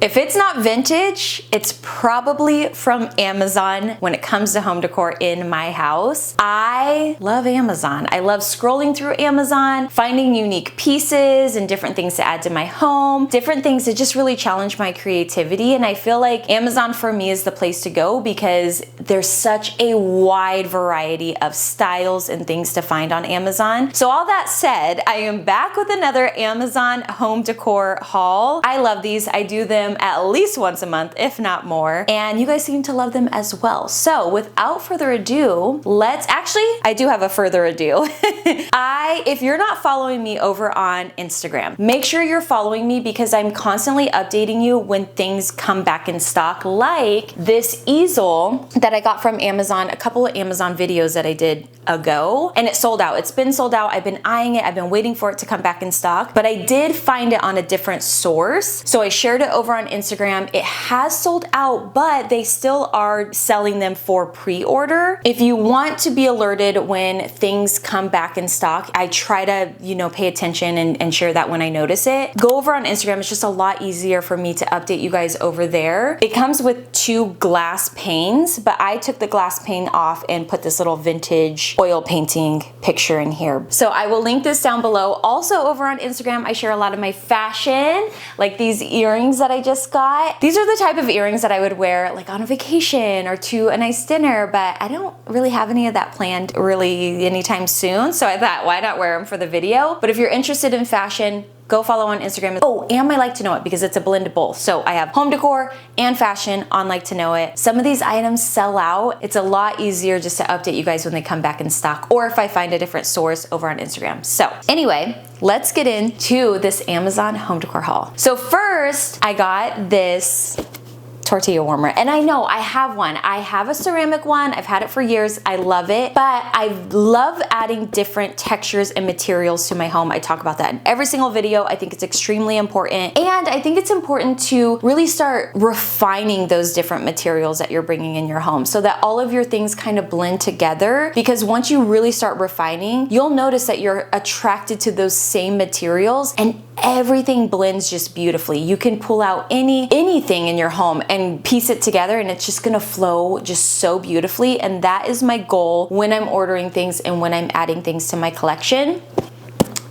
If it's not vintage, it's probably from Amazon when it comes to home decor in my house. I love Amazon. I love scrolling through Amazon, finding unique pieces and different things to add to my home, different things that just really challenge my creativity. And I feel like Amazon for me is the place to go because there's such a wide variety of styles and things to find on Amazon. So all that said, I am back with another Amazon home decor haul. I love these. I do them at least once a month, if not more. And you guys seem to love them as well. So without further ado, I do have a further ado. If you're not following me over on Instagram, make sure you're following me because I'm constantly updating you when things come back in stock, like this easel that I got from Amazon, a couple of Amazon videos that I did ago, and it sold out. It's been sold out. I've been eyeing it. I've been waiting for it to come back in stock, but I did find it on a different source. So I shared it over on Instagram. It has sold out, but they still are selling them for pre-order. If you want to be alerted when things come back in stock, I try to, pay attention and share that when I notice it. Go over on Instagram. It's just a lot easier for me to update you guys over there. It comes with 2 glass panes, but I took the glass pane off and put this little vintage oil painting picture in here. So I will link this down below. Also over on Instagram, I share a lot of my fashion, like these earrings that I just got. These are the type of earrings that I would wear like on a vacation or to a nice dinner, but I don't really have any of that planned really anytime soon. So I thought, why not wear them for the video? But if you're interested in fashion, go follow on Instagram. Oh, and my Like to Know It because it's a blend of both. So I have home decor and fashion on Like to Know It. Some of these items sell out. It's a lot easier just to update you guys when they come back in stock or if I find a different source over on Instagram. So anyway, let's get into this Amazon home decor haul. So first, I got this tortilla warmer. And I know I have one. I have a ceramic one. I've had it for years. I love it, but I love adding different textures and materials to my home. I talk about that in every single video. I think it's extremely important. And I think it's important to really start refining those different materials that you're bringing in your home so that all of your things kind of blend together. Because once you really start refining, you'll notice that you're attracted to those same materials and everything blends just beautifully. You can pull out anything in your home and piece it together and it's just gonna flow just so beautifully. And that is my goal when I'm ordering things and when I'm adding things to my collection.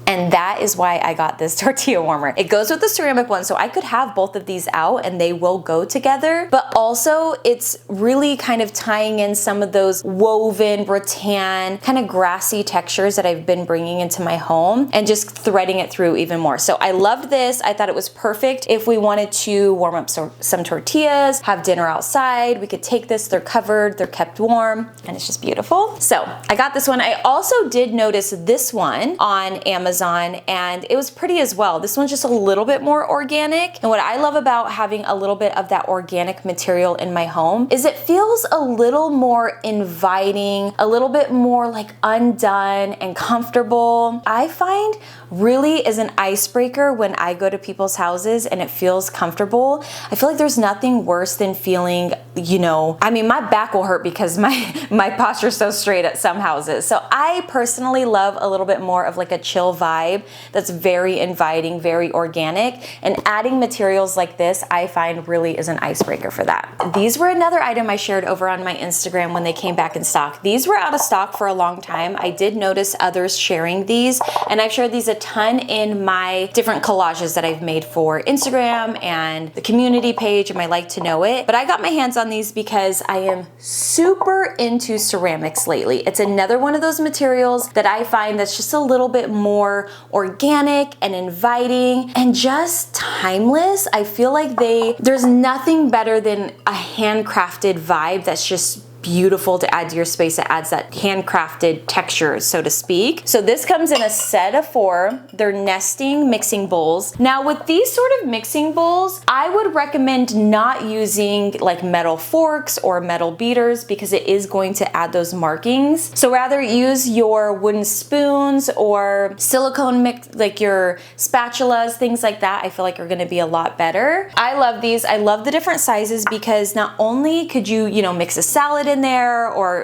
And that is why I got this tortilla warmer. It goes with the ceramic one, so I could have both of these out and they will go together. But also it's really kind of tying in some of those woven, rattan, kind of grassy textures that I've been bringing into my home and just threading it through even more. So I loved this. I thought it was perfect if we wanted to warm up some tortillas, have dinner outside. We could take this, they're covered, they're kept warm, and it's just beautiful. So I got this one. I also did notice this one on Amazon and it was pretty as well. This one's just a little bit more organic. And what I love about having a little bit of that organic material in my home is it feels a little more inviting, a little bit more like undone and comfortable. I find really is an icebreaker when I go to people's houses and it feels comfortable. I feel like there's nothing worse than feeling, my back will hurt because my posture is so straight at some houses. So I personally love a little bit more of like a chill vibe that's very inviting, very organic, and adding materials like this I find really is an icebreaker for that. These were another item I shared over on my Instagram when they came back in stock. These were out of stock for a long time. I did notice others sharing these, and I've shared these a ton in my different collages that I've made for Instagram and the community page and my Like to Know It. But I got my hands on these because I am super into ceramics lately. It's another one of those materials that I find that's just a little bit more organic and inviting and just timeless. I feel like there's nothing better than a handcrafted vibe that's just beautiful to add to your space. It adds that handcrafted texture, so to speak. So this comes in a set of 4. They're nesting mixing bowls. Now with these sort of mixing bowls, I would recommend not using like metal forks or metal beaters because it is going to add those markings. So rather use your wooden spoons or silicone mix, like your spatulas, things like that. I feel like are gonna be a lot better. I love these. I love the different sizes because not only could you mix a salad in in there, or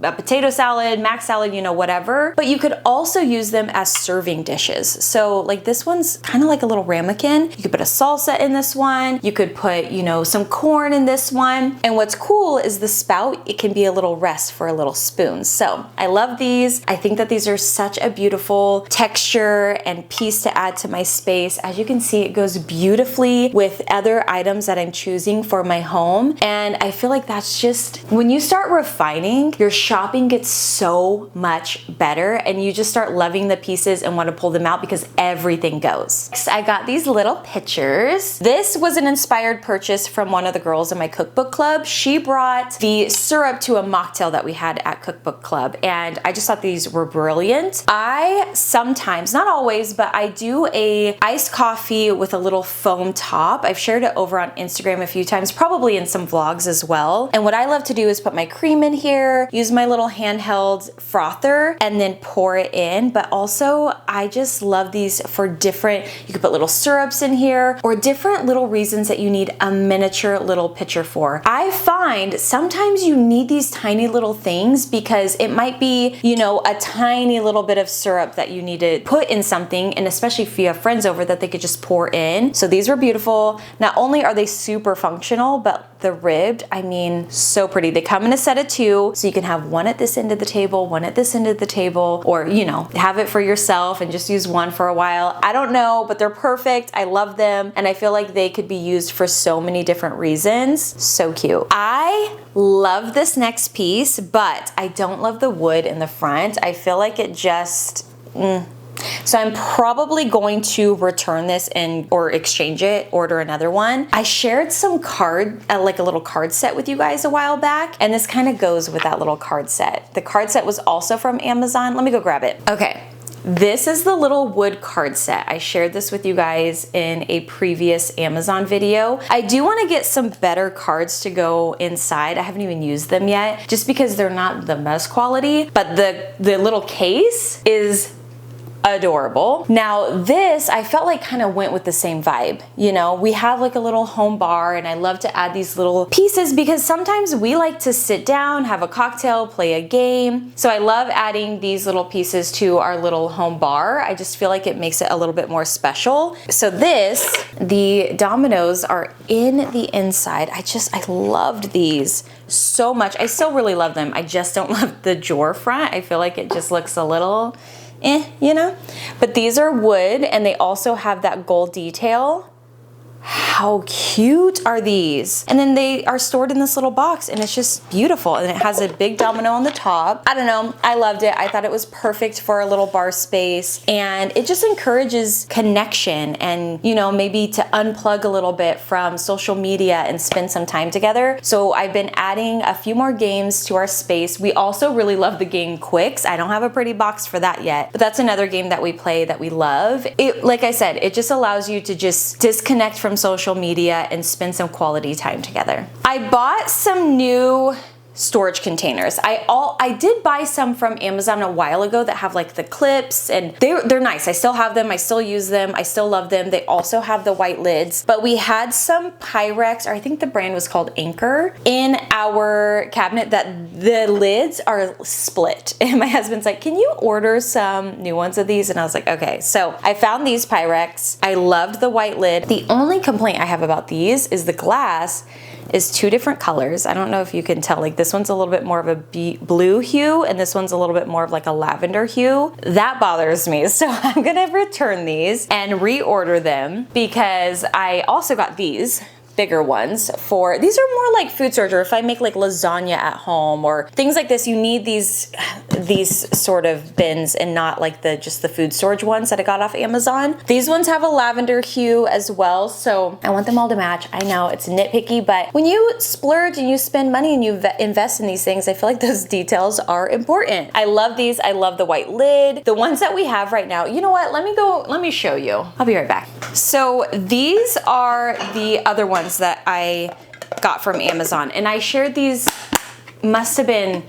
a potato salad, mac salad, you know, whatever. But you could also use them as serving dishes. So like this one's kind of like a little ramekin. You could put a salsa in this one. You could put, you know, some corn in this one. And what's cool is the spout, it can be a little rest for a little spoon. So I love these. I think that these are such a beautiful texture and piece to add to my space. As you can see, it goes beautifully with other items that I'm choosing for my home. And I feel like that's just, when you start refining, your shopping gets so much better and you just start loving the pieces and want to pull them out because everything goes. Next, I got these little pitchers. This was an inspired purchase from one of the girls in my cookbook club. She brought the syrup to a mocktail that we had at cookbook club, and I just thought these were brilliant. I sometimes, not always, but I do a iced coffee with a little foam top. I've shared it over on Instagram a few times, probably in some vlogs as well. And what I love to do is put my cream in here, use my little handheld frother, and then pour it in. But also, I just love these for different, you could put little syrups in here, or different little reasons that you need a miniature little pitcher for. I find sometimes you need these tiny little things because it might be, you know, a tiny little bit of syrup that you need to put in something, and especially if you have friends over, that they could just pour in. So these were beautiful. Not only are they super functional, but the ribbed, I mean, so pretty. They come in a set of 2, so you can have one at this end of the table, one at this end of the table, or, you know, have it for yourself and just use one for a while. I don't know, but they're perfect. I love them, and I feel like they could be used for so many different reasons. So cute. I love this next piece, but I don't love the wood in the front. I feel like it just, So I'm probably going to return this or exchange it, order another one. I shared some like a little card set with you guys a while back, and this kind of goes with that little card set. The card set was also from Amazon. Let me go grab it. Okay. This is the little wood card set. I shared this with you guys in a previous Amazon video. I do want to get some better cards to go inside. I haven't even used them yet, just because they're not the best quality, but the little case is adorable. Now this, I felt like kind of went with the same vibe. You know, we have like a little home bar, and I love to add these little pieces because sometimes we like to sit down, have a cocktail, play a game. So I love adding these little pieces to our little home bar. I just feel like it makes it a little bit more special. So this, the dominoes are in the inside. I loved these so much. I still really love them. I just don't love the drawer front. I feel like it just looks a little you know? But these are wood, and they also have that gold detail. How cute are these? And then they are stored in this little box, and it's just beautiful. And it has a big domino on the top. I don't know, I loved it. I thought it was perfect for a little bar space, and it just encourages connection and, you know, maybe to unplug a little bit from social media and spend some time together. So I've been adding a few more games to our space. We also really love the game Quicks. I don't have a pretty box for that yet, but that's another game that we play that we love. It, like I said, it just allows you to just disconnect from social media and spend some quality time together. I bought some new storage containers. I did buy some from Amazon a while ago that have like the clips, and they're nice. I still have them. I still use them. I still love them. They also have the white lids, but we had some Pyrex, or I think the brand was called Anchor, in our cabinet that the lids are split. And my husband's like, can you order some new ones of these? And I was like, okay. So I found these Pyrex. I loved the white lid. The only complaint I have about these is the glass is 2 different colors. I don't know if you can tell, like this one's a little bit more of a blue hue, and this one's a little bit more of like a lavender hue. That bothers me. So I'm gonna return these and reorder them, because I also got these bigger ones for, these are more like food storage, or if I make like lasagna at home or things like this, you need these sort of bins and not like just the food storage ones that I got off Amazon. These ones have a lavender hue as well, so I want them all to match. I know it's nitpicky, but when you splurge and you spend money and you invest in these things, I feel like those details are important. I love these. I love the white lid. The ones that we have right now, you know what? Let me show you. I'll be right back. So these are the other ones that I got from Amazon, and I shared these, must have been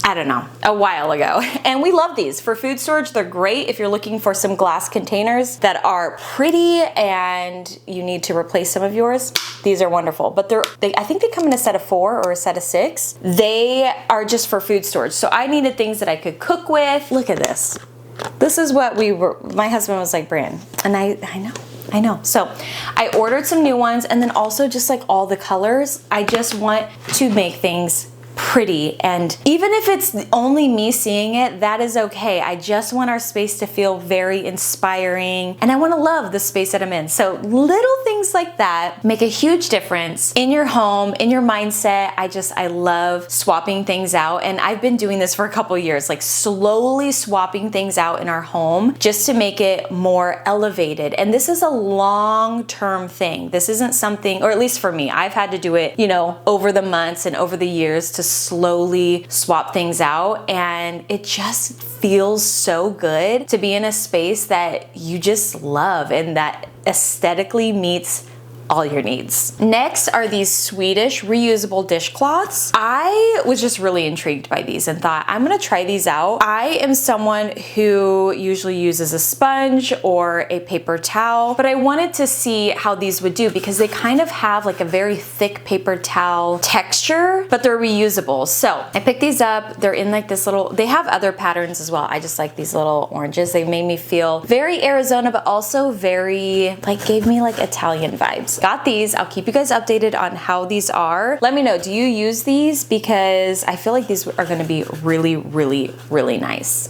I don't know, a while ago. And we love these. For food storage, they're great if you're looking for some glass containers that are pretty and you need to replace some of yours. These are wonderful, but I think they come in a set of 4 or a set of 6. They are just for food storage. So I needed things that I could cook with. Look at this. This is what my husband was like, Bran, and I know. So I ordered some new ones, and then also just like all the colors. I just want to make things pretty, and even if it's only me seeing it, that is okay. I just want our space to feel very inspiring, and I want to love the space that I'm in. So little things like that make a huge difference in your home, in your mindset. I love swapping things out, and I've been doing this for a couple years, like slowly swapping things out in our home just to make it more elevated. And this is a long-term thing. This isn't something, or at least for me, I've had to do it, over the months and over the years to slowly swap things out, and it just feels so good to be in a space that you just love and that aesthetically meets all your needs. Next are these Swedish reusable dishcloths. I was just really intrigued by these and thought, I'm gonna try these out. I am someone who usually uses a sponge or a paper towel, but I wanted to see how these would do because they kind of have like a very thick paper towel texture, but they're reusable. So I picked these up. They're in like this little, they have other patterns as well. I just like these little oranges. They made me feel very Arizona, but also very, gave me like Italian vibes. Got these. I'll keep you guys updated on how these are. Let me know, do you use these? Because I feel like these are gonna be really, really, really nice.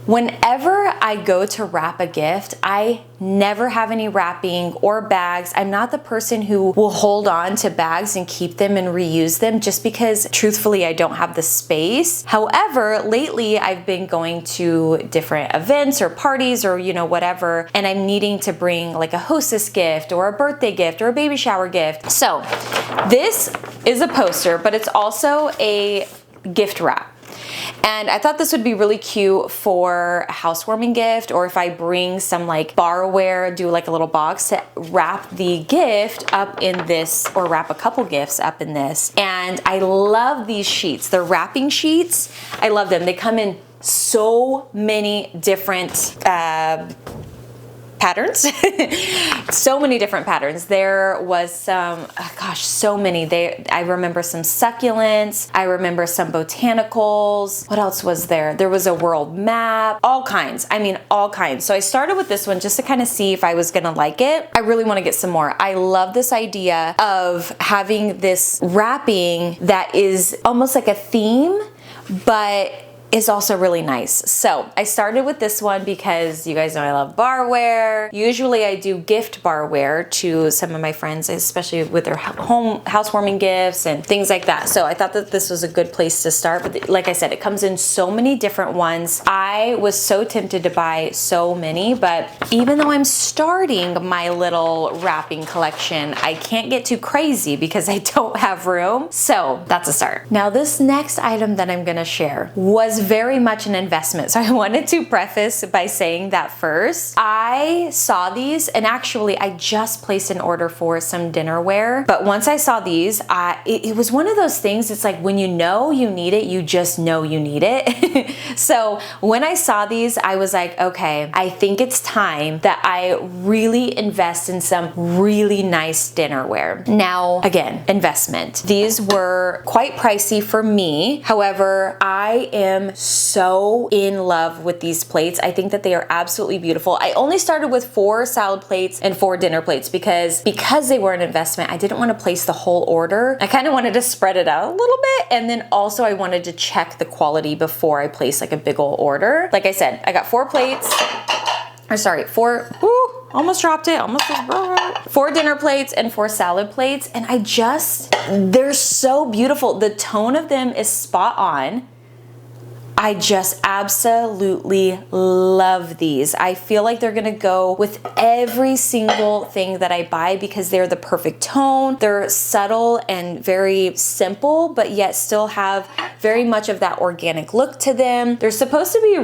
Whenever I go to wrap a gift, I never have any wrapping or bags. I'm not the person who will hold on to bags and keep them and reuse them just because truthfully I don't have the space. However, lately I've been going to different events or parties or whatever, and I'm needing to bring like a hostess gift or a birthday gift or a baby shower gift. So this is a poster, but it's also a gift wrap. And I thought this would be really cute for a housewarming gift, or if I bring some like barware, do like a little box to wrap the gift up in this, or wrap a couple gifts up in this. And I love these sheets. They're wrapping sheets. I love them. They come in so many different patterns. So many different patterns. There was some, so many. I remember some succulents. I remember some botanicals. What else was there? There was a world map. All kinds. I mean, all kinds. So I started with this one just to kind of see if I was gonna like it. I really want to get some more. I love this idea of having this wrapping that is almost like a theme, but is also really nice. So I started with this one because you guys know I love barware. Usually I do gift barware to some of my friends, especially with their housewarming gifts and things like that. So I thought that this was a good place to start. But like I said, it comes in so many different ones. I was so tempted to buy so many, but even though I'm starting my little wrapping collection, I can't get too crazy because I don't have room. So that's a start. Now this next item that I'm gonna share was very much an investment. So I wanted to preface by saying that first. I saw these, and actually I just placed an order for some dinnerware, but once I saw these, it was one of those things, it's like when you know you need it, you just know you need it. So when I saw these, I was like, okay, I think it's time that I really invest in some really nice dinnerware. Now, again, investment. These were quite pricey for me. However, I am so in love with these plates. I think that they are absolutely beautiful. I only started with 4 salad plates and 4 dinner plates because they were an investment. I didn't want to place the whole order. I kind of wanted to spread it out a little bit, and then also I wanted to check the quality before I place like a big old order. Like I said, I got 4 plates. Or sorry, 4. Ooh, almost dropped it. Almost just broke it. 4 dinner plates and 4 salad plates, and they're so beautiful. The tone of them is spot on. I just absolutely love these. I feel like they're gonna go with every single thing that I buy because they're the perfect tone. They're subtle and very simple, but yet still have very much of that organic look to them. They're supposed to be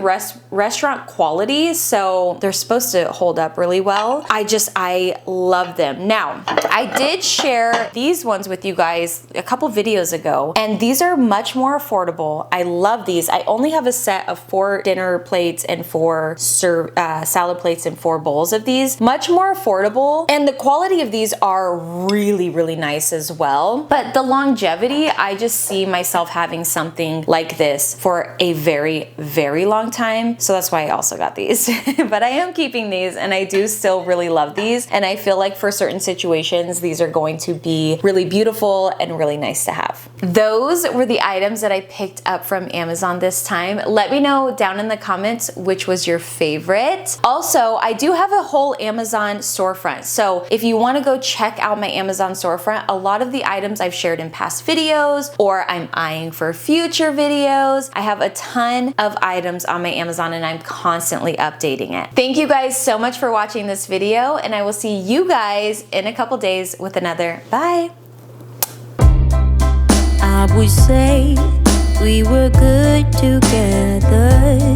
restaurant quality, so they're supposed to hold up really well. I love them. Now, I did share these ones with you guys a couple videos ago, and these are much more affordable. I love these. I only have a set of 4 dinner plates and 4 salad plates and 4 bowls of these. Much more affordable, and the quality of these are really, really nice as well. But the longevity, I just see myself having something like this for a very, very long time. So that's why I also got these. But I am keeping these, and I do still really love these. And I feel like for certain situations, these are going to be really beautiful and really nice to have. Those were the items that I picked up from Amazon this time. Let me know down in the comments which was your favorite. Also, I do have a whole Amazon storefront. So if you want to go check out my Amazon storefront, a lot of the items I've shared in past videos or I'm eyeing for future videos. I have a ton of items on my Amazon and I'm constantly updating it. Thank you guys so much for watching this video, and I will see you guys in a couple days with another. Bye. I would say we were good together.